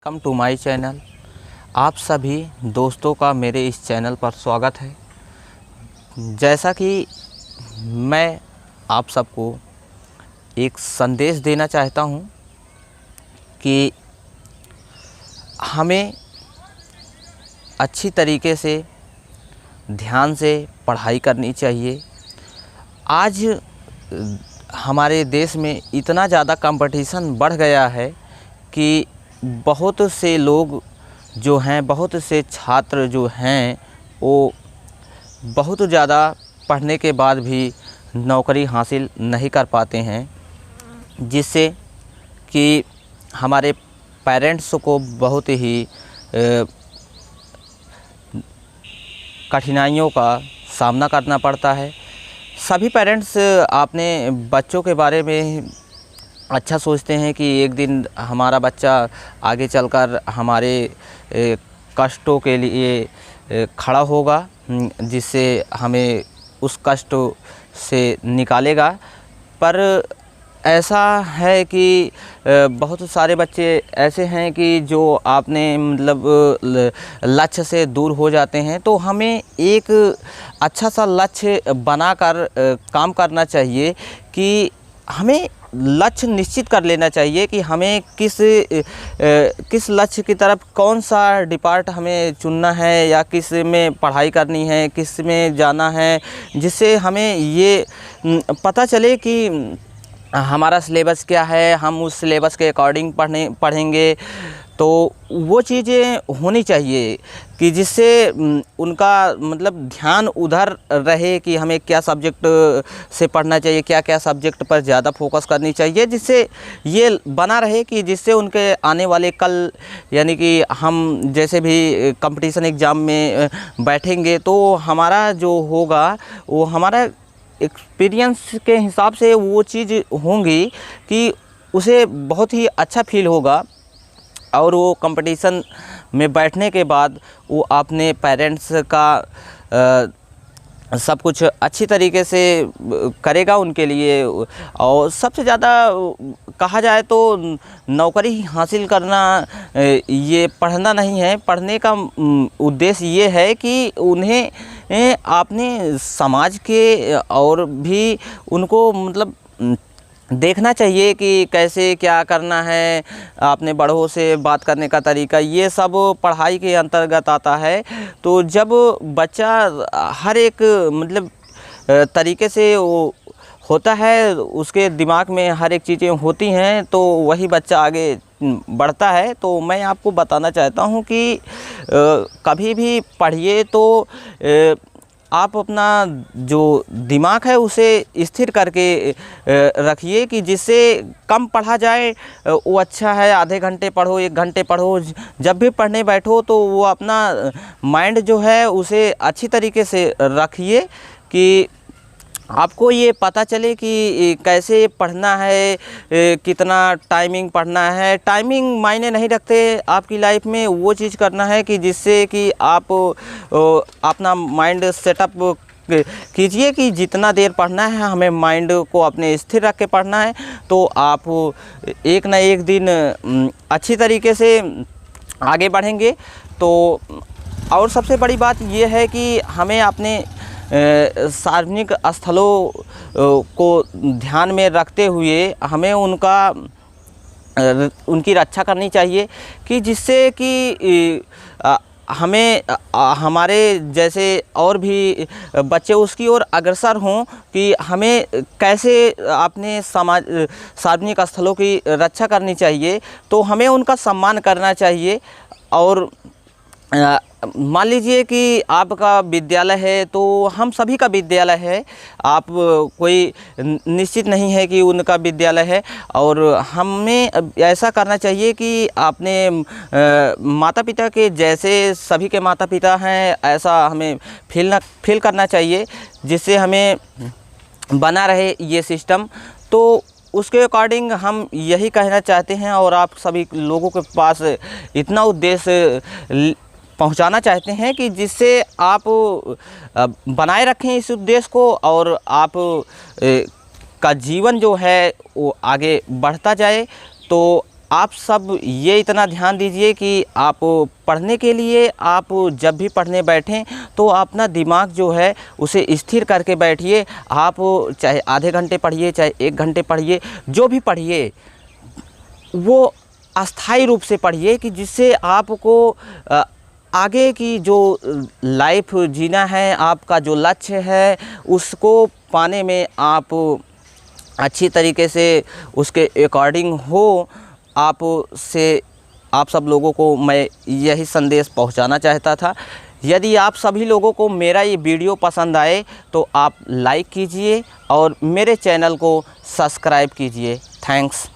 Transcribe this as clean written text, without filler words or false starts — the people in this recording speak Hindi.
Welcome to my channel. आप सभी दोस्तों का मेरे इस चैनल पर स्वागत है। जैसा कि मैं आप सबको एक संदेश देना चाहता हूं कि हमें अच्छी तरीके से ध्यान से पढ़ाई करनी चाहिए। आज हमारे देश में इतना ज़्यादा कंपटीशन बढ़ गया है कि बहुत से लोग जो हैं, बहुत से छात्र जो हैं, वो बहुत ज़्यादा पढ़ने के बाद भी नौकरी हासिल नहीं कर पाते हैं, जिससे कि हमारे पेरेंट्स को बहुत ही कठिनाइयों का सामना करना पड़ता है। सभी पेरेंट्स अपने बच्चों के बारे में अच्छा सोचते हैं कि एक दिन हमारा बच्चा आगे चलकर हमारे कष्टों के लिए खड़ा होगा, जिससे हमें उस कष्ट से निकालेगा। पर ऐसा है कि बहुत सारे बच्चे ऐसे हैं कि जो आपने लक्ष्य से दूर हो जाते हैं। तो हमें एक अच्छा सा लक्ष्य बनाकर काम करना चाहिए कि हमें लक्ष्य निश्चित कर लेना चाहिए कि हमें किस लक्ष्य की तरफ कौन सा डिपार्ट हमें चुनना है, या किस में पढ़ाई करनी है, किस में जाना है, जिससे हमें ये पता चले कि हमारा सिलेबस क्या है, हम उस सिलेबस के अकॉर्डिंग पढ़ेंगे। तो वो चीज़ें होनी चाहिए कि जिससे उनका ध्यान उधर रहे कि हमें क्या सब्जेक्ट से पढ़ना चाहिए, क्या क्या सब्जेक्ट पर ज़्यादा फोकस करनी चाहिए, जिससे ये बना रहे कि जिससे उनके आने वाले कल, यानी कि हम जैसे भी कंपटीशन एग्ज़ाम में बैठेंगे तो हमारा जो होगा वो हमारा एक्सपीरियंस के हिसाब से वो चीज़ होंगी कि उसे बहुत ही अच्छा फील होगा। और वो कंपटीशन में बैठने के बाद वो अपने पेरेंट्स का सब कुछ अच्छी तरीके से करेगा उनके लिए। और सबसे ज़्यादा कहा जाए तो नौकरी हासिल करना ये पढ़ना नहीं है। पढ़ने का उद्देश्य ये है कि उन्हें अपने समाज के और भी उनको देखना चाहिए कि कैसे क्या करना है, अपने बड़ों से बात करने का तरीका, ये सब पढ़ाई के अंतर्गत आता है। तो जब बच्चा हर एक तरीके से वो होता है, उसके दिमाग में हर एक चीज़ें होती हैं, तो वही बच्चा आगे बढ़ता है। तो मैं आपको बताना चाहता हूँ कि कभी भी पढ़िए तो आप अपना जो दिमाग है उसे स्थिर करके रखिए कि जिससे कम पढ़ा जाए वो अच्छा है। आधे घंटे पढ़ो, 1 घंटे पढ़ो, जब भी पढ़ने बैठो तो वो अपना माइंड जो है उसे अच्छी तरीके से रखिए कि आपको ये पता चले कि कैसे पढ़ना है, कितना टाइमिंग पढ़ना है। टाइमिंग मायने नहीं रखते आपकी लाइफ में। वो चीज़ करना है कि जिससे कि आप अपना माइंड सेटअप कीजिए कि जितना देर पढ़ना है, हमें माइंड को अपने स्थिर रख के पढ़ना है। तो आप एक ना एक दिन अच्छी तरीके से आगे बढ़ेंगे। तो और सबसे बड़ी बात ये है कि हमें अपने सार्वजनिक स्थलों को ध्यान में रखते हुए हमें उनकी रक्षा करनी चाहिए कि जिससे कि हमें हमारे जैसे और भी बच्चे उसकी ओर अग्रसर हों कि हमें कैसे अपने सार्वजनिक स्थलों की रक्षा करनी चाहिए। तो हमें उनका सम्मान करना चाहिए। और मान लीजिए कि आपका विद्यालय है, तो हम सभी का विद्यालय है, आप कोई निश्चित नहीं है कि उनका विद्यालय है। और हमें ऐसा करना चाहिए कि अपने माता पिता के जैसे सभी के माता पिता हैं, ऐसा हमें फील करना चाहिए, जिससे हमें बना रहे ये सिस्टम। तो उसके अकॉर्डिंग हम यही कहना चाहते हैं और आप सभी लोगों के पास इतना उद्देश्य पहुंचाना चाहते हैं कि जिससे आप बनाए रखें इस उद्देश्य को, और आप का जीवन जो है वो आगे बढ़ता जाए। तो आप सब ये इतना ध्यान दीजिए कि आप पढ़ने के लिए आप जब भी पढ़ने बैठें तो अपना दिमाग जो है उसे स्थिर करके बैठिए। आप चाहे आधे घंटे पढ़िए, चाहे 1 घंटे पढ़िए, जो भी पढ़िए वो अस्थायी रूप से पढ़िए कि जिससे आपको आगे की जो लाइफ जीना है, आपका जो लक्ष्य है, उसको पाने में आप अच्छी तरीके से उसके अकॉर्डिंग हो। आप सब लोगों को मैं यही संदेश पहुंचाना चाहता था। यदि आप सभी लोगों को मेरा ये वीडियो पसंद आए तो आप लाइक कीजिए और मेरे चैनल को सब्सक्राइब कीजिए। थैंक्स।